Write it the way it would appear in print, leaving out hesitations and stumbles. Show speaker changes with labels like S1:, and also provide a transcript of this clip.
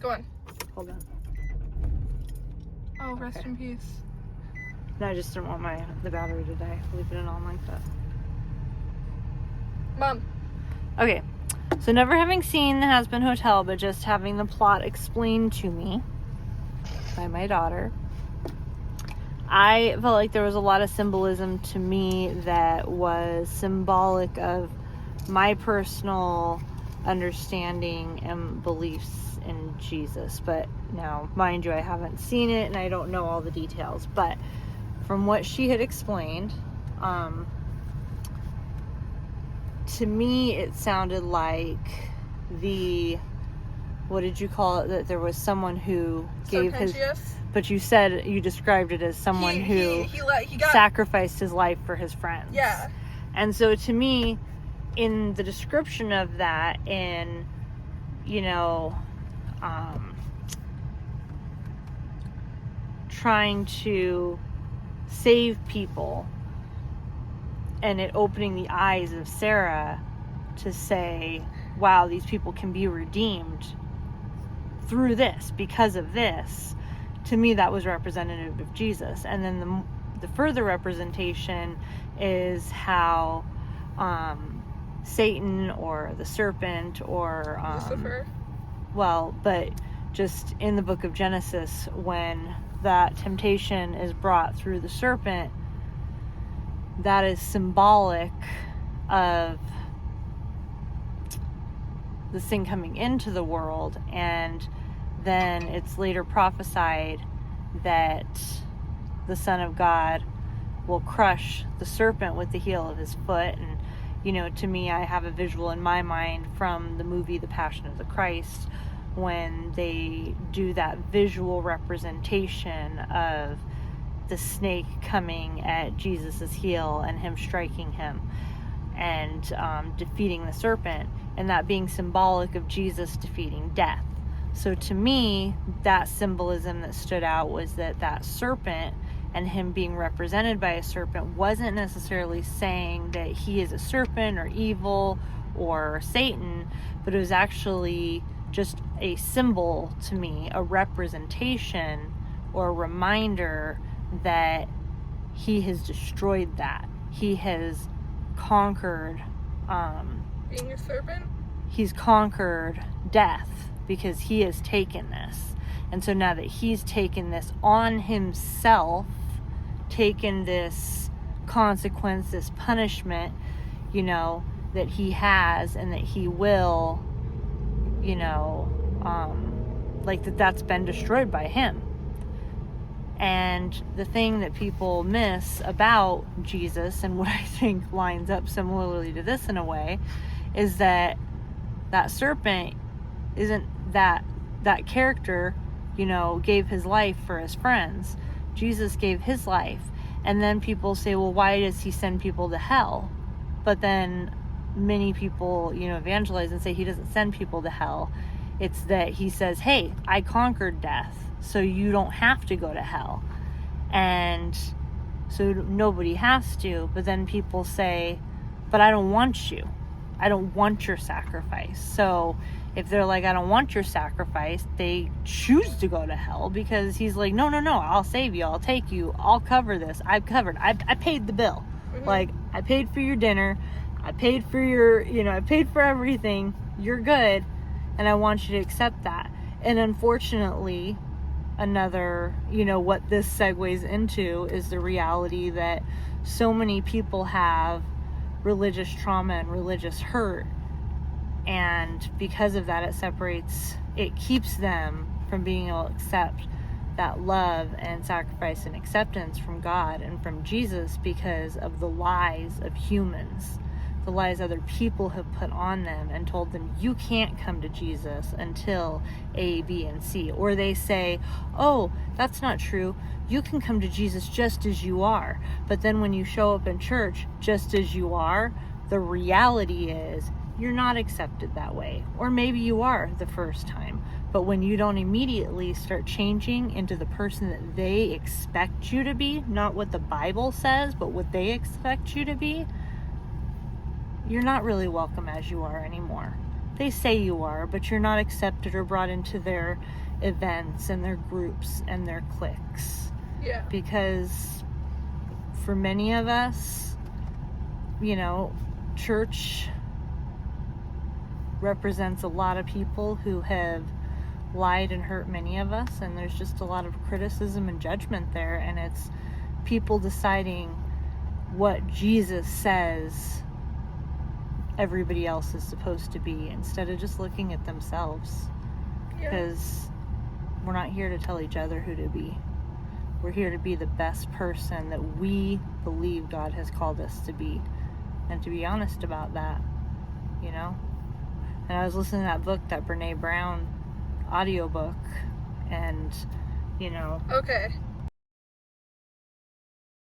S1: Go on.
S2: Hold on.
S1: Oh, rest in peace.
S2: No, I just didn't want the battery to die. Leave it on like that.
S1: Mom.
S2: Okay. So never having seen the Hazbin Hotel, but just having the plot explained to me by my daughter, I felt like there was a lot of symbolism to me that was symbolic of my personal understanding and beliefs in Jesus. But now, mind you, I haven't seen it and I don't know all the details. But from what she had explained, to me it sounded like what did you call it? That there was someone who gave his... But you described it as someone who sacrificed his life for his friends.
S1: Yeah.
S2: And so to me, in the description of that, in, trying to save people, and it opening the eyes of Sarah to say, wow, these people can be redeemed through this, because of this. To me, that was representative of Jesus. And then the further representation is how Satan or the serpent or
S1: Lucifer.
S2: But just in the book of Genesis, when that temptation is brought through the serpent, that is symbolic of the sin coming into the world. And then it's later prophesied that the Son of God will crush the serpent with the heel of his foot. And, to me, I have a visual in my mind from the movie The Passion of the Christ, when they do that visual representation of the snake coming at Jesus's heel and him striking him and defeating the serpent, and that being symbolic of Jesus defeating death. So to me, that symbolism that stood out was that serpent and him being represented by a serpent wasn't necessarily saying that he is a serpent or evil or Satan, but it was actually just a symbol to me, a representation or a reminder that he has destroyed that. He has conquered...
S1: being a serpent?
S2: He's conquered death, because he has taken this. And so now that he's taken this on himself, taken this consequence, this punishment, that he has and that he will, that's been destroyed by him. And the thing that people miss about Jesus, and what I think lines up similarly to this in a way, is that serpent isn't that character, gave his life for his friends. Jesus gave his life. And then people say, well, why does he send people to hell? But then many people, evangelize and say he doesn't send people to hell. It's that he says, hey, I conquered death, so you don't have to go to hell. And so nobody has to. But then people say, but I don't want you. I don't want your sacrifice. So if they're like, I don't want your sacrifice, they choose to go to hell, because he's like, no, I'll save you. I'll take you. I'll cover this. I've covered. I paid the bill. Mm-hmm. Like, I paid for your dinner. I paid for I paid for everything. You're good. And I want you to accept that. And unfortunately, another, what this segues into is the reality that so many people have religious trauma and religious hurt, and because of that, it keeps them from being able to accept that love and sacrifice and acceptance from God and from Jesus, because of the lies of humans, the lies other people have put on them and told them, you can't come to Jesus until A, B, and C. Or they say, oh, that's not true. You can come to Jesus just as you are. But then when you show up in church just as you are, the reality is you're not accepted that way. Or maybe you are the first time. But when you don't immediately start changing into the person that they expect you to be, not what the Bible says, but what they expect you to be, you're not really welcome as you are anymore. they say you are, but you're not accepted or brought into their events and their groups and their cliques.
S1: Yeah.
S2: Because for many of us, you know, church represents a lot of people who have lied and hurt many of us, and there's just a lot of criticism and judgment there, and it's people deciding what Jesus says everybody else is supposed to be instead of just looking at themselves. Because we're not here to tell each other who to be. We're here to be the best person that we believe God has called us to be, and to be honest about that, you know. And I was listening to that book, that Brene Brown audiobook, and you know,
S1: Okay.